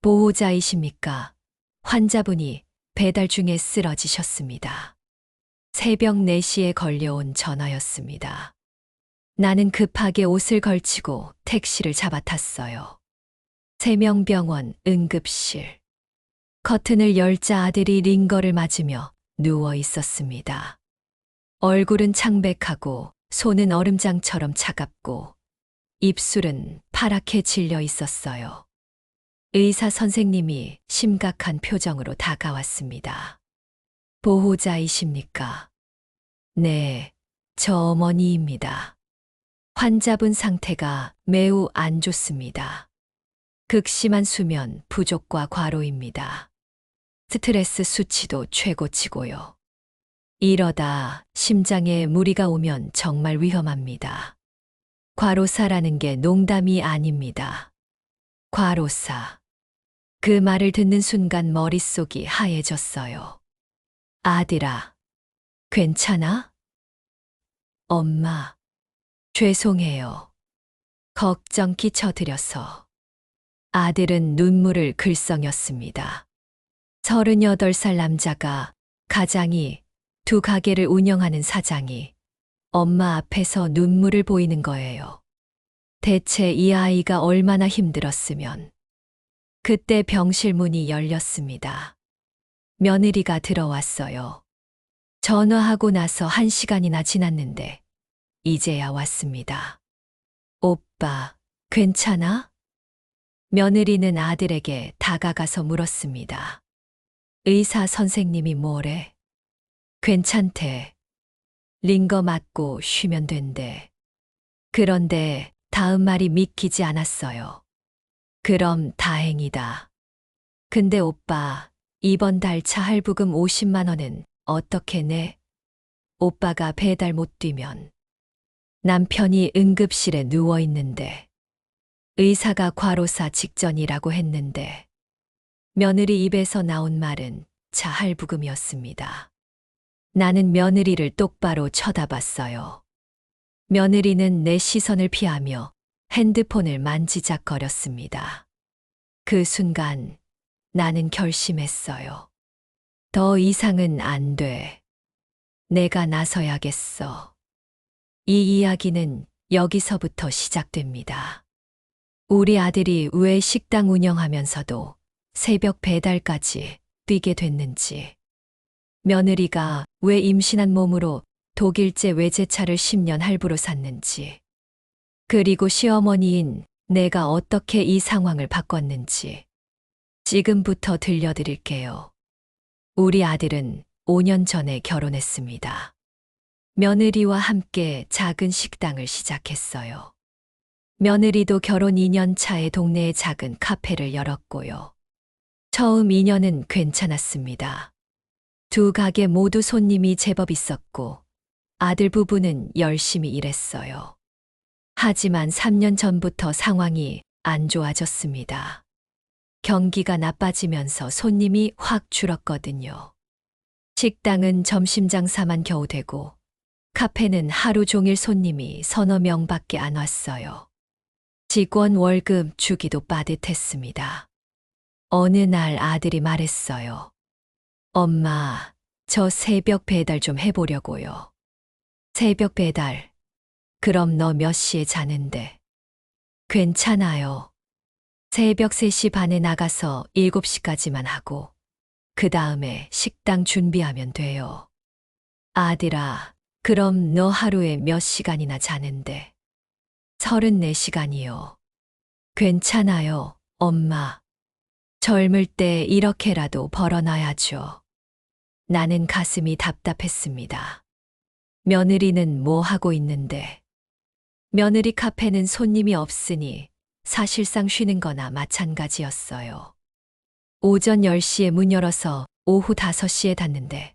보호자이십니까? 환자분이 배달 중에 쓰러지셨습니다. 새벽 4시에 걸려온 전화였습니다. 나는 급하게 옷을 걸치고 택시를 잡아탔어요. 세명병원 응급실. 커튼을 열자 아들이 링거를 맞으며 누워 있었습니다. 얼굴은 창백하고 손은 얼음장처럼 차갑고 입술은 파랗게 질려 있었어요. 의사 선생님이 심각한 표정으로 다가왔습니다. 보호자이십니까? 네, 저 어머니입니다. 환자분 상태가 매우 안 좋습니다. 극심한 수면 부족과 과로입니다. 스트레스 수치도 최고치고요. 이러다 심장에 무리가 오면 정말 위험합니다. 과로사라는 게 농담이 아닙니다. 과로사. 그 말을 듣는 순간 머릿속이 하얘졌어요. 아들아, 괜찮아? 엄마, 죄송해요. 걱정 끼쳐드려서. 아들은 눈물을 글썽였습니다. 38살 남자가, 가장이, 2가게를 운영하는 사장이 엄마 앞에서 눈물을 보이는 거예요. 대체 이 아이가 얼마나 힘들었으면. 그때 병실 문이 열렸습니다. 며느리가 들어왔어요. 전화하고 나서 1시간이나 지났는데 이제야 왔습니다. 오빠, 괜찮아? 며느리는 아들에게 다가가서 물었습니다. 의사 선생님이 뭐래? 괜찮대. 링거 맞고 쉬면 된대. 그런데 다음 말이 믿기지 않았어요. 그럼 다행이다. 근데 오빠, 이번 달 차 할부금 50만 원은 어떻게 내? 오빠가 배달 못 뛰면. 남편이 응급실에 누워 있는데. 의사가 과로사 직전이라고 했는데. 며느리 입에서 나온 말은 차 할부금이었습니다. 나는 며느리를 똑바로 쳐다봤어요. 며느리는 내 시선을 피하며 핸드폰을 만지작거렸습니다. 그 순간 나는 결심했어요. 더 이상은 안 돼. 내가 나서야겠어. 이 이야기는 여기서부터 시작됩니다. 우리 아들이 왜 식당 운영하면서도 새벽 배달까지 뛰게 됐는지, 며느리가 왜 임신한 몸으로 독일제 외제차를 10년 할부로 샀는지, 그리고 시어머니인 내가 어떻게 이 상황을 바꿨는지 지금부터 들려드릴게요. 우리 아들은 5년 전에 결혼했습니다. 며느리와 함께 작은 식당을 시작했어요. 며느리도 결혼 2년 차에 동네에 작은 카페를 열었고요. 처음 2년은 괜찮았습니다. 2가게 모두 손님이 제법 있었고 아들 부부는 열심히 일했어요. 하지만 3년 전부터 상황이 안 좋아졌습니다. 경기가 나빠지면서 손님이 확 줄었거든요. 식당은 점심 장사만 겨우 되고 카페는 하루 종일 손님이 서너 명밖에 안 왔어요. 직원 월급 주기도 빠듯했습니다. 어느 날 아들이 말했어요. 엄마, 저 새벽 배달 좀 해보려고요. 새벽 배달. 그럼 너 몇 시에 자는데? 괜찮아요. 새벽 3시 반에 나가서 7시까지만 하고 그 다음에 식당 준비하면 돼요. 아들아, 그럼 너 하루에 몇 시간이나 자는데? 34시간이요. 괜찮아요, 엄마. 젊을 때 이렇게라도 벌어놔야죠. 나는 가슴이 답답했습니다. 며느리는 뭐 하고 있는데? 며느리 카페는 손님이 없으니 사실상 쉬는 거나 마찬가지였어요. 오전 10시에 문 열어서 오후 5시에 닫는데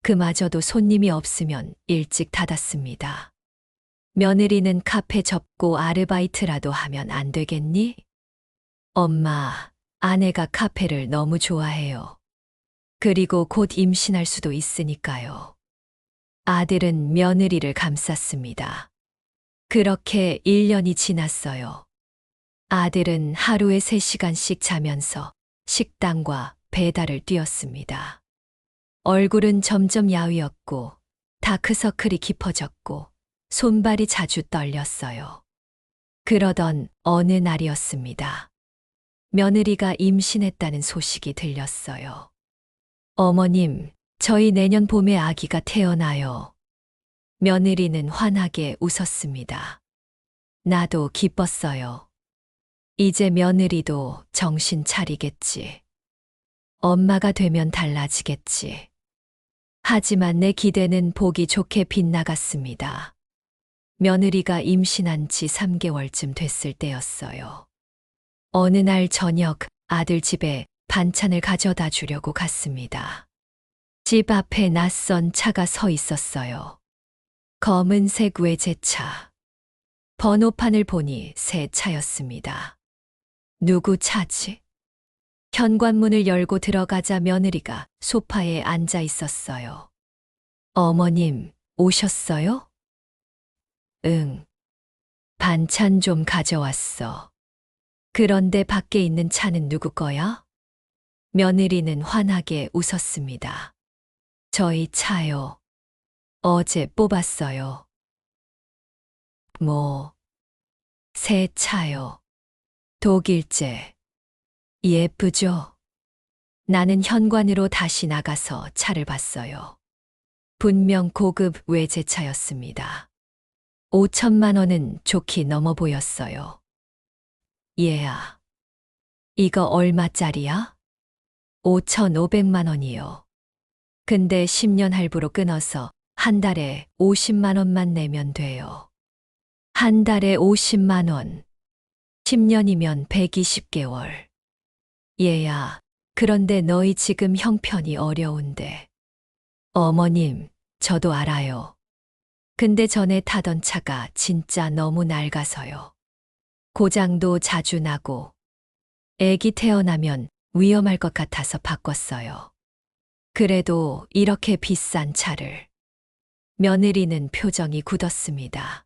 그마저도 손님이 없으면 일찍 닫았습니다. 며느리는 카페 접고 아르바이트라도 하면 안 되겠니? 엄마, 아내가 카페를 너무 좋아해요. 그리고 곧 임신할 수도 있으니까요. 아들은 며느리를 감쌌습니다. 그렇게 1년이 지났어요. 아들은 하루에 3시간씩 자면서 식당과 배달을 뛰었습니다. 얼굴은 점점 야위었고 다크서클이 깊어졌고 손발이 자주 떨렸어요. 그러던 어느 날이었습니다. 며느리가 임신했다는 소식이 들렸어요. 어머님, 저희 내년 봄에 아기가 태어나요. 며느리는 환하게 웃었습니다. 나도 기뻤어요. 이제 며느리도 정신 차리겠지. 엄마가 되면 달라지겠지. 하지만 내 기대는 보기 좋게 빗나갔습니다. 며느리가 임신한 지 3개월쯤 됐을 때였어요. 어느 날 저녁 아들 집에 반찬을 가져다 주려고 갔습니다. 집 앞에 낯선 차가 서 있었어요. 검은색 외제차. 번호판을 보니 새 차였습니다. 누구 차지? 현관문을 열고 들어가자 며느리가 소파에 앉아 있었어요. 어머님, 오셨어요? 응. 반찬 좀 가져왔어. 그런데 밖에 있는 차는 누구 거야? 며느리는 환하게 웃었습니다. 저희 차요. 어제 뽑았어요. 뭐, 새 차요. 독일제. 예쁘죠? 나는 현관으로 다시 나가서 차를 봤어요. 분명 고급 외제차였습니다. 5천만 원은 좋게 넘어 보였어요. 얘야, 이거 얼마짜리야? 5,500만 원이요. 근데 10년 할부로 끊어서 한 달에 50만 원만 내면 돼요. 한 달에 50만 원. 10년이면 120개월. 얘야, 그런데 너희 지금 형편이 어려운데. 어머님, 저도 알아요. 근데 전에 타던 차가 진짜 너무 낡아서요. 고장도 자주 나고, 애기 태어나면 위험할 것 같아서 바꿨어요. 그래도 이렇게 비싼 차를. 며느리는 표정이 굳었습니다.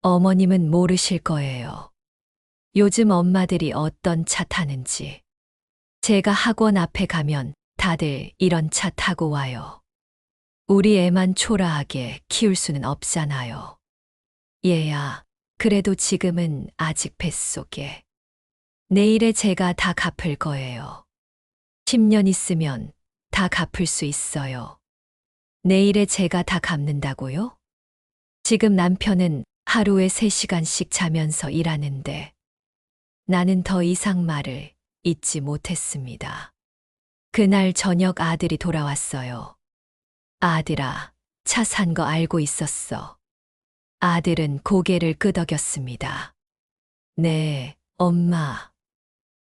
어머님은 모르실 거예요. 요즘 엄마들이 어떤 차 타는지. 제가 학원 앞에 가면 다들 이런 차 타고 와요. 우리 애만 초라하게 키울 수는 없잖아요. 얘야, 그래도 지금은 아직 뱃속에. 내일에 제가 다 갚을 거예요. 10년 있으면 다 갚을 수 있어요. 내일에 제가 다 갚는다고요? 지금 남편은 하루에 3시간씩 자면서 일하는데 나는 더 이상 말을 잇지 못했습니다. 그날 저녁 아들이 돌아왔어요. 아들아, 차 산 거 알고 있었어. 아들은 고개를 끄덕였습니다. 네, 엄마.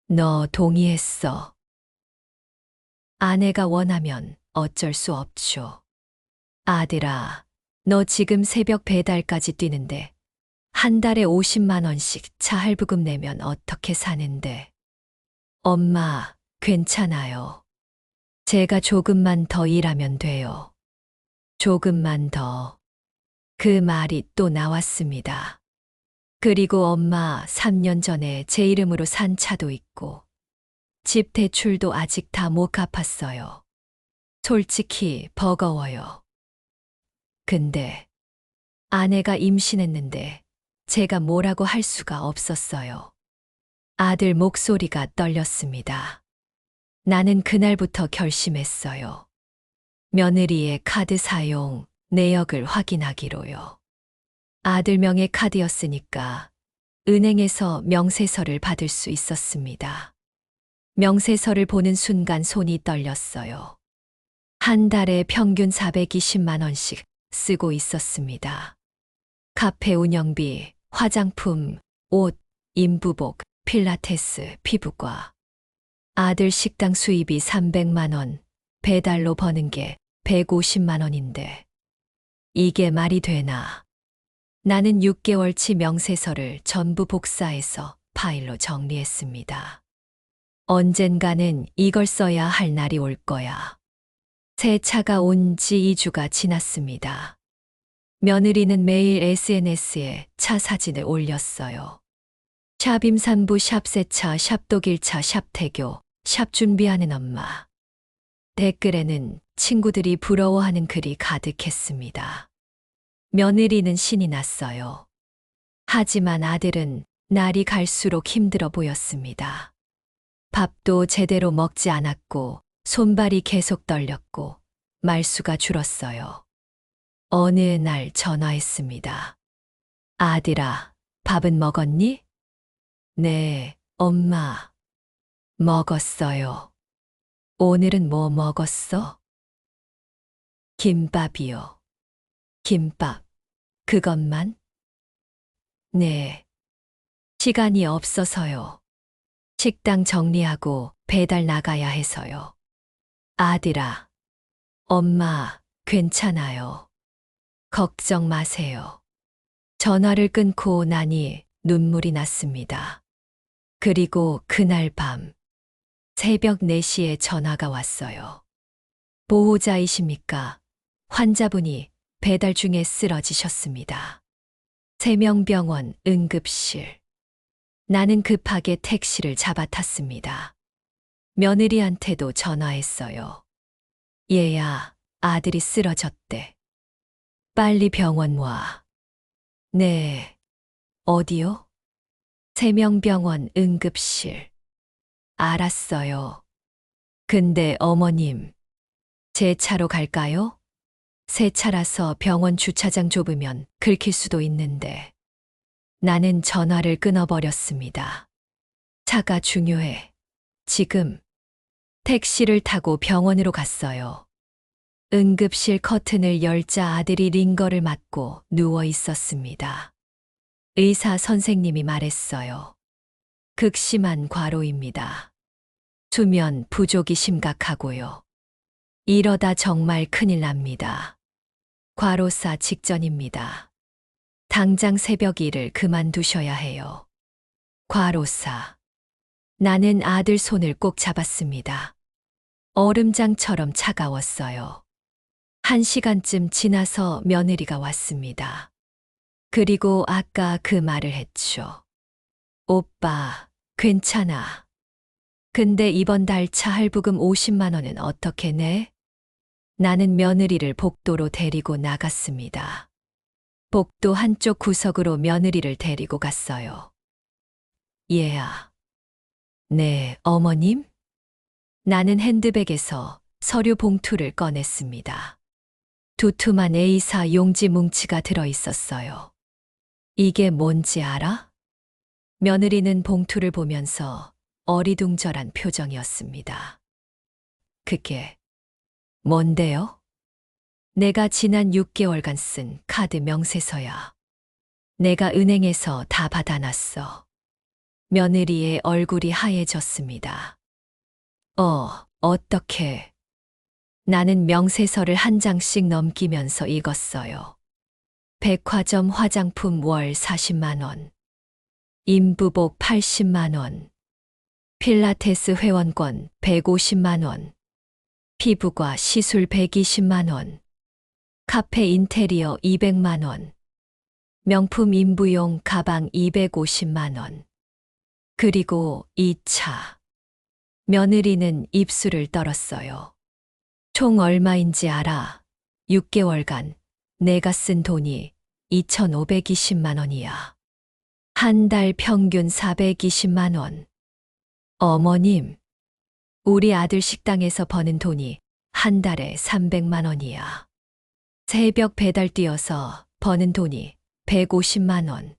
너 동의했어. 아내가 원하면 어쩔 수 없죠. 아들아, 너 지금 새벽 배달까지 뛰는데 한 달에 50만 원씩 차 할부금 내면 어떻게 사는데? 엄마, 괜찮아요. 제가 조금만 더 일하면 돼요. 조금만 더. 그 말이 또 나왔습니다. 그리고 엄마 3년 전에 제 이름으로 산 차도 있고 집 대출도 아직 다 못 갚았어요. 솔직히 버거워요. 근데 아내가 임신했는데 제가 뭐라고 할 수가 없었어요. 아들 목소리가 떨렸습니다. 나는 그날부터 결심했어요. 며느리의 카드 사용, 내역을 확인하기로요. 아들 명의 카드였으니까 은행에서 명세서를 받을 수 있었습니다. 명세서를 보는 순간 손이 떨렸어요. 한 달에 평균 420만 원씩 쓰고 있었습니다. 카페 운영비, 화장품, 옷, 인부복, 필라테스, 피부과. 아들 식당 수입이 300만 원, 배달로 버는 게 150만 원인데. 이게 말이 되나? 나는 6개월치 명세서를 전부 복사해서 파일로 정리했습니다. 언젠가는 이걸 써야 할 날이 올 거야. 새 차가 온 지 2주가 지났습니다. 며느리는 매일 SNS에 차 사진을 올렸어요. 샵 임산부, 샵 세차, 샵 독일차, 샵 태교, 샵 준비하는 엄마. 댓글에는 친구들이 부러워하는 글이 가득했습니다. 며느리는 신이 났어요. 하지만 아들은 날이 갈수록 힘들어 보였습니다. 밥도 제대로 먹지 않았고 손발이 계속 떨렸고 말수가 줄었어요. 어느 날 전화했습니다. 아들아, 밥은 먹었니? 네, 엄마. 먹었어요. 오늘은 뭐 먹었어? 김밥이요. 김밥. 그것만? 네. 시간이 없어서요. 식당 정리하고 배달 나가야 해서요. 아들아, 엄마, 괜찮아요. 걱정 마세요. 전화를 끊고 나니 눈물이 났습니다. 그리고 그날 밤, 새벽 4시에 전화가 왔어요. 보호자이십니까? 환자분이 배달 중에 쓰러지셨습니다. 세명병원 응급실. 나는 급하게 택시를 잡아탔습니다. 며느리한테도 전화했어요. 얘야, 아들이 쓰러졌대. 빨리 병원 와. 네. 어디요? 세명병원 응급실. 알았어요. 근데 어머님, 제 차로 갈까요? 새 차라서 병원 주차장 좁으면 긁힐 수도 있는데. 나는 전화를 끊어버렸습니다. 차가 중요해. 지금. 택시를 타고 병원으로 갔어요. 응급실 커튼을 열자 아들이 링거를 맞고 누워 있었습니다. 의사 선생님이 말했어요. 극심한 과로입니다. 수면 부족이 심각하고요. 이러다 정말 큰일 납니다. 과로사 직전입니다. 당장 새벽 일을 그만두셔야 해요. 과로사. 나는 아들 손을 꼭 잡았습니다. 얼음장처럼 차가웠어요. 1시간쯤 지나서 며느리가 왔습니다. 그리고 아까 그 말을 했죠. 오빠, 괜찮아. 근데 이번 달 차 할부금 50만 원은 어떻게 내? 나는 며느리를 복도로 데리고 나갔습니다. 복도 한쪽 구석으로 며느리를 데리고 갔어요. 얘야. 네, 어머님? 나는 핸드백에서 서류 봉투를 꺼냈습니다. 두툼한 A사 용지 뭉치가 들어 있었어요. 이게 뭔지 알아? 며느리는 봉투를 보면서 어리둥절한 표정이었습니다. 그게 뭔데요? 내가 지난 6개월간 쓴 카드 명세서야. 내가 은행에서 다 받아놨어. 며느리의 얼굴이 하얘졌습니다. 어떻게? 나는 명세서를 한 장씩 넘기면서 읽었어요. 백화점 화장품 월 40만 원. 인부복 80만 원. 필라테스 회원권 150만 원. 피부과 시술 120만 원. 카페 인테리어 200만 원. 명품 인부용 가방 250만 원. 그리고 이 차. 며느리는 입술을 떨었어요. 총 얼마인지 알아? 6개월간 내가 쓴 돈이 2,520만 원이야. 한 달 평균 420만 원. 어머님, 우리 아들 식당에서 버는 돈이 한 달에 300만 원이야. 새벽 배달 뛰어서 버는 돈이 150만 원.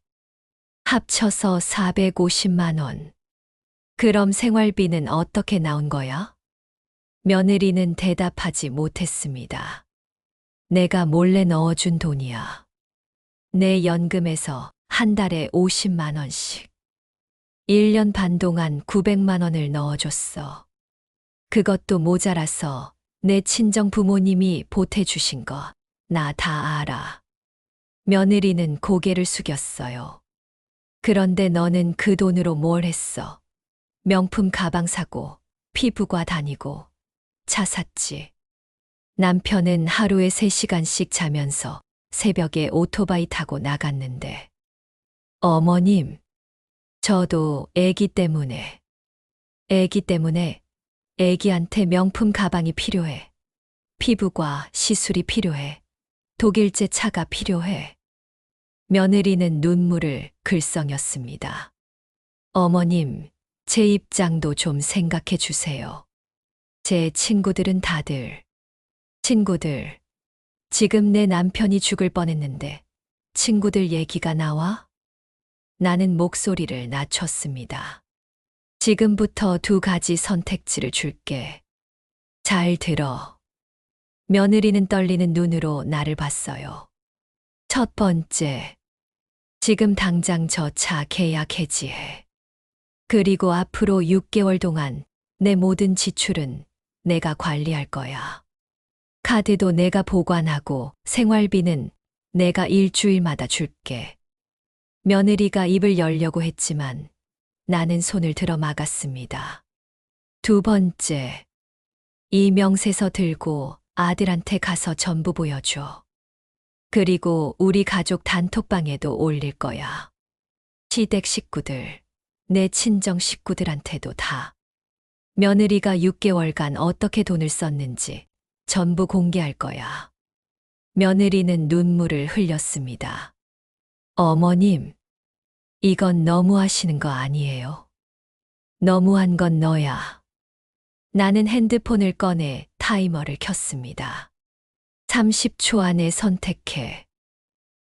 합쳐서 450만 원. 그럼 생활비는 어떻게 나온 거야? 며느리는 대답하지 못했습니다. 내가 몰래 넣어준 돈이야. 내 연금에서 한 달에 50만 원씩. 1년 반 동안 900만 원을 넣어줬어. 그것도 모자라서 내 친정 부모님이 보태주신 거 나 다 알아. 며느리는 고개를 숙였어요. 그런데 너는 그 돈으로 뭘 했어? 명품 가방 사고, 피부과 다니고, 차 샀지. 남편은 하루에 3시간씩 자면서 새벽에 오토바이 타고 나갔는데. 어머님, 저도 애기 때문에 애기한테 명품 가방이 필요해. 피부과 시술이 필요해. 독일제 차가 필요해. 며느리는 눈물을 글썽였습니다. 어머님, 제 입장도 좀 생각해 주세요. 제 친구들은 다들, 친구들, 지금 내 남편이 죽을 뻔했는데 친구들 얘기가 나와? 나는 목소리를 낮췄습니다. 지금부터 두 가지 선택지를 줄게. 잘 들어. 며느리는 떨리는 눈으로 나를 봤어요. 첫 번째, 지금 당장 저 차 계약 해지해. 그리고 앞으로 6개월 동안 내 모든 지출은 내가 관리할 거야. 카드도 내가 보관하고 생활비는 내가 일주일마다 줄게. 며느리가 입을 열려고 했지만 나는 손을 들어 막았습니다. 두 번째, 이 명세서 들고 아들한테 가서 전부 보여줘. 그리고 우리 가족 단톡방에도 올릴 거야. 시댁 식구들, 내 친정 식구들한테도 다. 며느리가 6개월간 어떻게 돈을 썼는지 전부 공개할 거야. 며느리는 눈물을 흘렸습니다. 어머님, 이건 너무하시는 거 아니에요? 너무한 건 너야. 나는 핸드폰을 꺼내 타이머를 켰습니다. 30초 안에 선택해.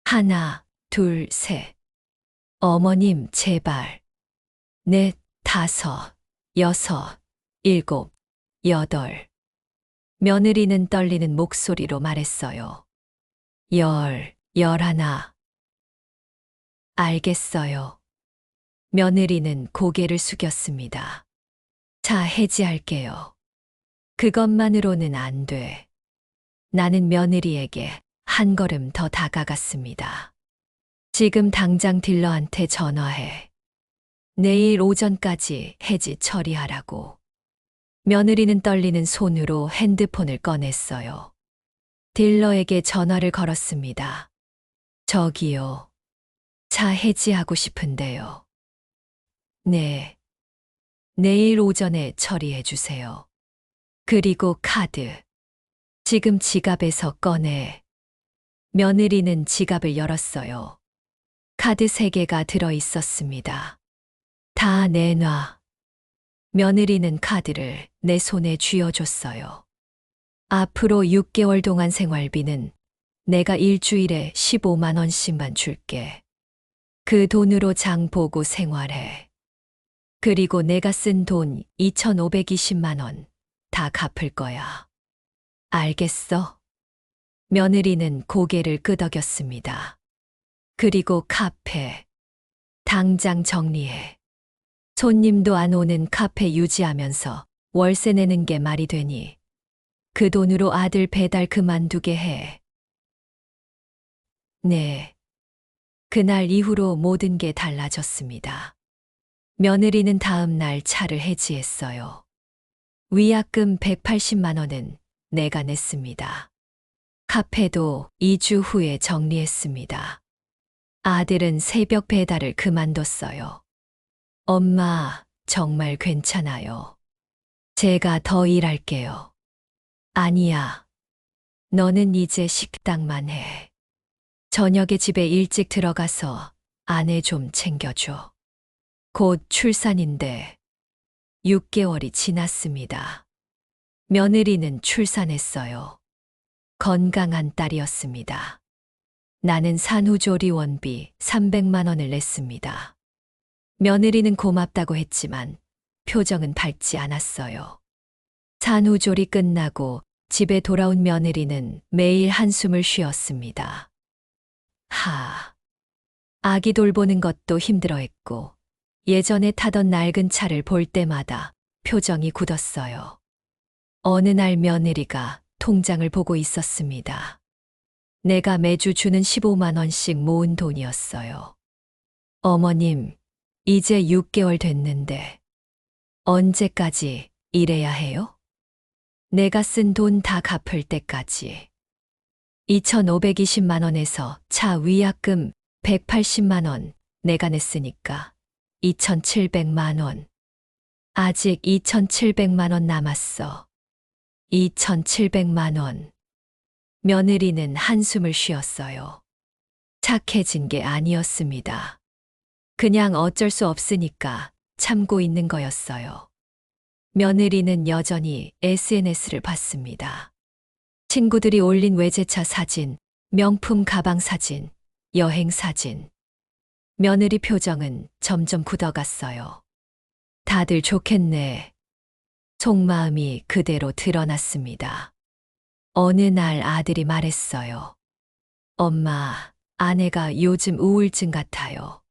하나, 둘, 셋. 어머님, 제발. 넷, 다섯, 여섯, 일곱, 여덟. 며느리는 떨리는 목소리로 말했어요. 열하나. 알겠어요. 며느리는 고개를 숙였습니다. 자, 해지할게요. 그것만으로는 안 돼. 나는 며느리에게 한 걸음 더 다가갔습니다. 지금 당장 딜러한테 전화해. 내일 오전까지 해지 처리하라고. 며느리는 떨리는 손으로 핸드폰을 꺼냈어요. 딜러에게 전화를 걸었습니다. 저기요. 차 해지하고 싶은데요. 네. 내일 오전에 처리해 주세요. 그리고 카드. 지금 지갑에서 꺼내. 며느리는 지갑을 열었어요. 카드 3개가 들어 있었습니다. 다 내놔. 며느리는 카드를 내 손에 쥐어줬어요. 앞으로 6개월 동안 생활비는 내가 일주일에 15만 원씩만 줄게. 그 돈으로 장 보고 생활해. 그리고 내가 쓴 돈 2,520만 원 다 갚을 거야. 알겠어? 며느리는 고개를 끄덕였습니다. 그리고 카페. 당장 정리해. 손님도 안 오는 카페 유지하면서 월세 내는 게 말이 되니 그 돈으로 아들 배달 그만두게 해. 네. 그날 이후로 모든 게 달라졌습니다. 며느리는 다음 날 차를 해지했어요. 위약금 180만 원은 내가 냈습니다. 카페도 2주 후에 정리했습니다. 아들은 새벽 배달을 그만뒀어요. 엄마, 정말 괜찮아요. 제가 더 일할게요. 아니야. 너는 이제 식당만 해. 저녁에 집에 일찍 들어가서 아내 좀 챙겨줘. 곧 출산인데 6개월이 지났습니다. 며느리는 출산했어요. 건강한 딸이었습니다. 나는 산후조리원비 300만 원을 냈습니다. 며느리는 고맙다고 했지만 표정은 밝지 않았어요. 산후조리 끝나고 집에 돌아온 며느리는 매일 한숨을 쉬었습니다. 아기 돌보는 것도 힘들어했고 예전에 타던 낡은 차를 볼 때마다 표정이 굳었어요. 어느 날 며느리가 통장을 보고 있었습니다. 내가 매주 주는 15만 원씩 모은 돈이었어요. 어머님, 이제 6개월 됐는데 언제까지 일해야 해요? 내가 쓴 돈 다 갚을 때까지. 2,520만 원에서 차 위약금 180만 원 내가 냈으니까 2,700만 원. 아직 2,700만 원 남았어. 2,700만 원. 며느리는 한숨을 쉬었어요. 착해진 게 아니었습니다. 그냥 어쩔 수 없으니까 참고 있는 거였어요. 며느리는 여전히 SNS를 봤습니다. 친구들이 올린 외제차 사진, 명품 가방 사진, 여행 사진. 며느리 표정은 점점 굳어갔어요. 다들 좋겠네. 속마음이 그대로 드러났습니다. 어느 날 아들이 말했어요. 엄마, 아내가 요즘 우울증 같아요.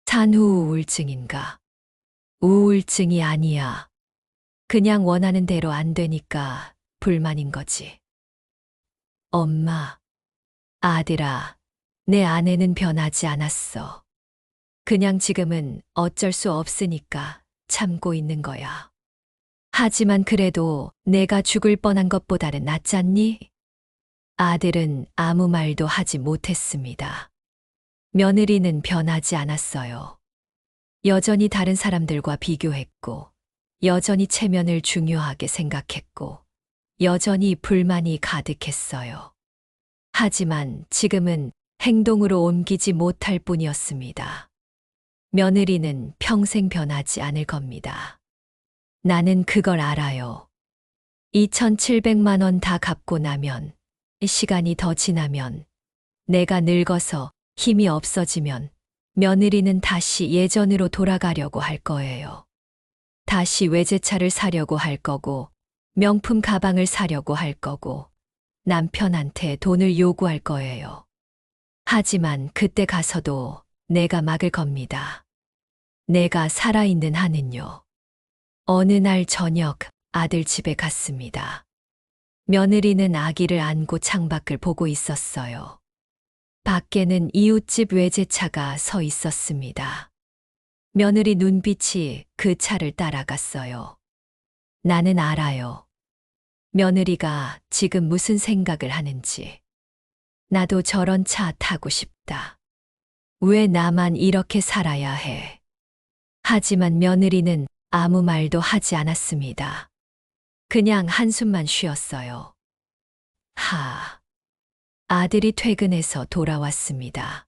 산후 우울증인가? 우울증이 아니야. 그냥 원하는 대로 안 되니까 불만인 거지. 엄마, 아들아, 내 아내는 변하지 않았어. 그냥 지금은 어쩔 수 없으니까 참고 있는 거야. 하지만 그래도 내가 죽을 뻔한 것보다는 낫잖니? 아들은 아무 말도 하지 못했습니다. 며느리는 변하지 않았어요. 여전히 다른 사람들과 비교했고, 여전히 체면을 중요하게 생각했고, 여전히 불만이 가득했어요. 하지만 지금은 행동으로 옮기지 못할 뿐이었습니다. 며느리는 평생 변하지 않을 겁니다. 나는 그걸 알아요. 2,700만 원 다 갚고 나면, 시간이 더 지나면, 내가 늙어서 힘이 없어지면 며느리는 다시 예전으로 돌아가려고 할 거예요. 다시 외제차를 사려고 할 거고, 명품 가방을 사려고 할 거고, 남편한테 돈을 요구할 거예요. 하지만 그때 가서도 내가 막을 겁니다. 내가 살아있는 한은요. 어느 날 저녁 아들 집에 갔습니다. 며느리는 아기를 안고 창밖을 보고 있었어요. 밖에는 이웃집 외제차가 서 있었습니다. 며느리 눈빛이 그 차를 따라갔어요. 나는 알아요. 며느리가 지금 무슨 생각을 하는지. 나도 저런 차 타고 싶다. 왜 나만 이렇게 살아야 해? 하지만 며느리는 아무 말도 하지 않았습니다. 그냥 한숨만 쉬었어요. 아들이 퇴근해서 돌아왔습니다.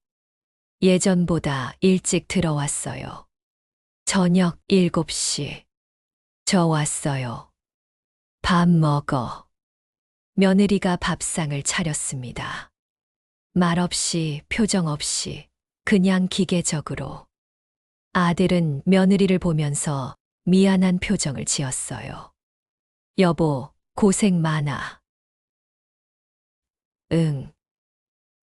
예전보다 일찍 들어왔어요. 저녁 7시. 저 왔어요. 밥 먹어. 며느리가 밥상을 차렸습니다. 말없이, 표정 없이, 그냥 기계적으로. 아들은 며느리를 보면서 미안한 표정을 지었어요. 여보, 고생 많아. 응.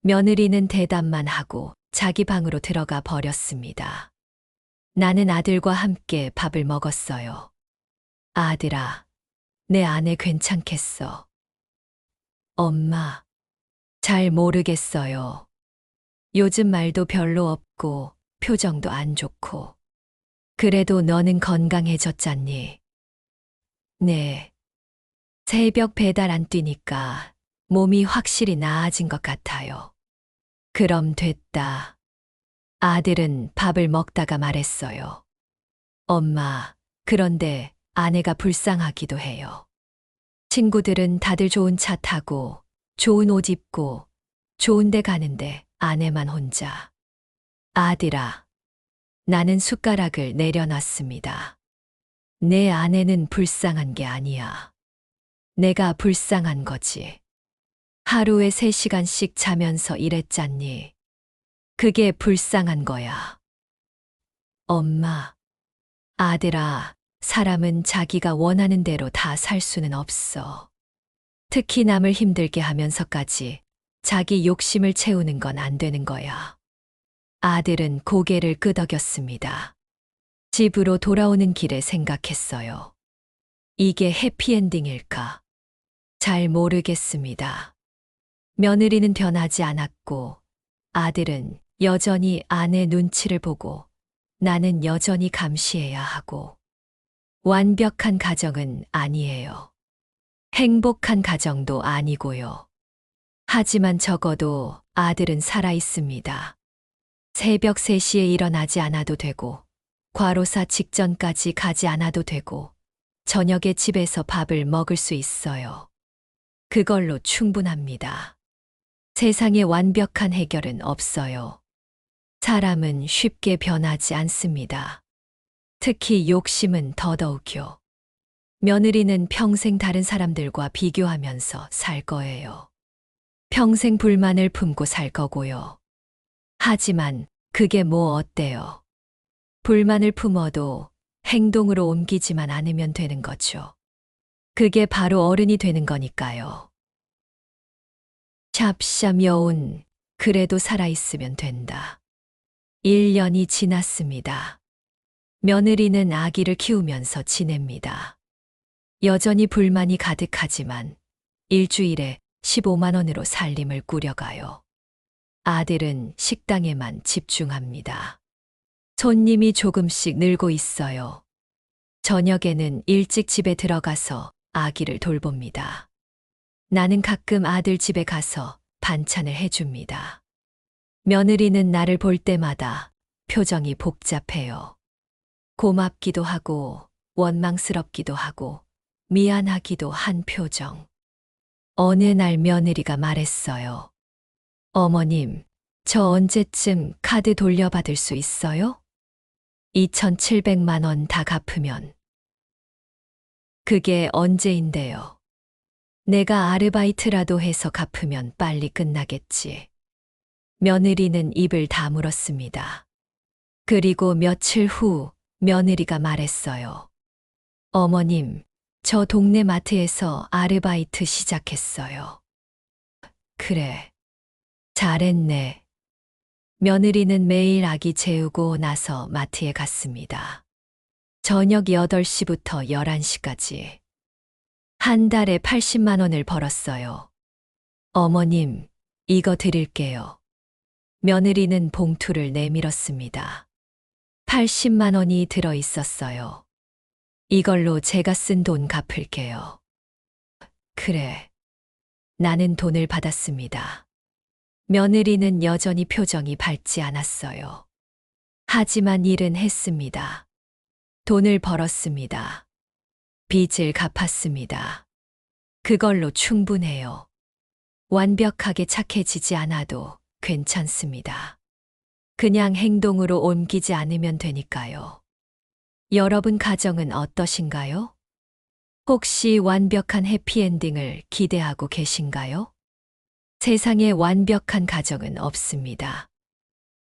며느리는 대답만 하고 자기 방으로 들어가 버렸습니다. 나는 아들과 함께 밥을 먹었어요. 아들아, 내 아내 괜찮겠어? 엄마, 잘 모르겠어요. 요즘 말도 별로 없고 표정도 안 좋고. 그래도 너는 건강해졌잖니? 네. 새벽 배달 안 뛰니까 몸이 확실히 나아진 것 같아요. 그럼 됐다. 아들은 밥을 먹다가 말했어요. 엄마, 그런데 아내가 불쌍하기도 해요. 친구들은 다들 좋은 차 타고, 좋은 옷 입고, 좋은 데 가는데 아내만 혼자. 아들아, 나는 숟가락을 내려놨습니다. 내 아내는 불쌍한 게 아니야. 내가 불쌍한 거지. 하루에 3시간씩 자면서 일했잖니. 그게 불쌍한 거야. 엄마, 아들아, 사람은 자기가 원하는 대로 다 살 수는 없어. 특히 남을 힘들게 하면서까지 자기 욕심을 채우는 건 안 되는 거야. 아들은 고개를 끄덕였습니다. 집으로 돌아오는 길에 생각했어요. 이게 해피엔딩일까? 잘 모르겠습니다. 며느리는 변하지 않았고, 아들은 여전히 아내 눈치를 보고, 나는 여전히 감시해야 하고. 완벽한 가정은 아니에요. 행복한 가정도 아니고요. 하지만 적어도 아들은 살아 있습니다. 새벽 3시에 일어나지 않아도 되고, 과로사 직전까지 가지 않아도 되고, 저녁에 집에서 밥을 먹을 수 있어요. 그걸로 충분합니다. 세상에 완벽한 해결은 없어요. 사람은 쉽게 변하지 않습니다. 특히 욕심은 더더욱요. 며느리는 평생 다른 사람들과 비교하면서 살 거예요. 평생 불만을 품고 살 거고요. 하지만 그게 뭐 어때요? 불만을 품어도 행동으로 옮기지만 않으면 되는 거죠. 그게 바로 어른이 되는 거니까요. 샵샵 여운, 그래도 살아있으면 된다. 1년이 지났습니다. 며느리는 아기를 키우면서 지냅니다. 여전히 불만이 가득하지만 일주일에 15만 원으로 살림을 꾸려가요. 아들은 식당에만 집중합니다. 손님이 조금씩 늘고 있어요. 저녁에는 일찍 집에 들어가서 아기를 돌봅니다. 나는 가끔 아들 집에 가서 반찬을 해줍니다. 며느리는 나를 볼 때마다 표정이 복잡해요. 고맙기도 하고 원망스럽기도 하고 미안하기도 한 표정. 어느 날 며느리가 말했어요. 어머님, 저 언제쯤 카드 돌려받을 수 있어요? 2,700만 원 다 갚으면. 그게 언제인데요? 내가 아르바이트라도 해서 갚으면 빨리 끝나겠지. 며느리는 입을 다물었습니다. 그리고 며칠 후 며느리가 말했어요. 어머님, 저 동네 마트에서 아르바이트 시작했어요. 그래. 잘했네. 며느리는 매일 아기 재우고 나서 마트에 갔습니다. 저녁 8시부터 11시까지. 한 달에 80만 원을 벌었어요. 어머님, 이거 드릴게요. 며느리는 봉투를 내밀었습니다. 80만 원이 들어 있었어요. 이걸로 제가 쓴 돈 갚을게요. 그래. 나는 돈을 받았습니다. 며느리는 여전히 표정이 밝지 않았어요. 하지만 일은 했습니다. 돈을 벌었습니다. 빚을 갚았습니다. 그걸로 충분해요. 완벽하게 착해지지 않아도 괜찮습니다. 그냥 행동으로 옮기지 않으면 되니까요. 여러분 가정은 어떠신가요? 혹시 완벽한 해피엔딩을 기대하고 계신가요? 세상에 완벽한 가정은 없습니다.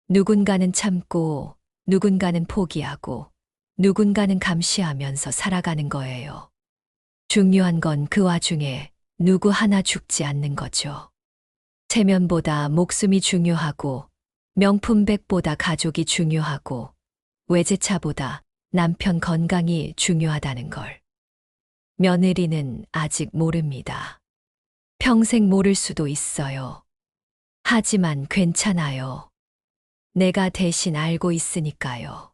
누군가는 참고, 누군가는 포기하고, 누군가는 감시하면서 살아가는 거예요. 중요한 건 그 와중에 누구 하나 죽지 않는 거죠. 체면보다 목숨이 중요하고, 명품백보다 가족이 중요하고, 외제차보다 남편 건강이 중요하다는 걸. 며느리는 아직 모릅니다. 평생 모를 수도 있어요. 하지만 괜찮아요. 내가 대신 알고 있으니까요.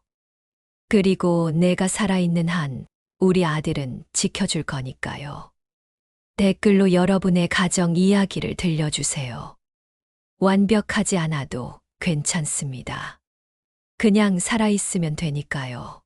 그리고 내가 살아있는 한 우리 아들은 지켜줄 거니까요. 댓글로 여러분의 가정 이야기를 들려주세요. 완벽하지 않아도 괜찮습니다. 그냥 살아있으면 되니까요.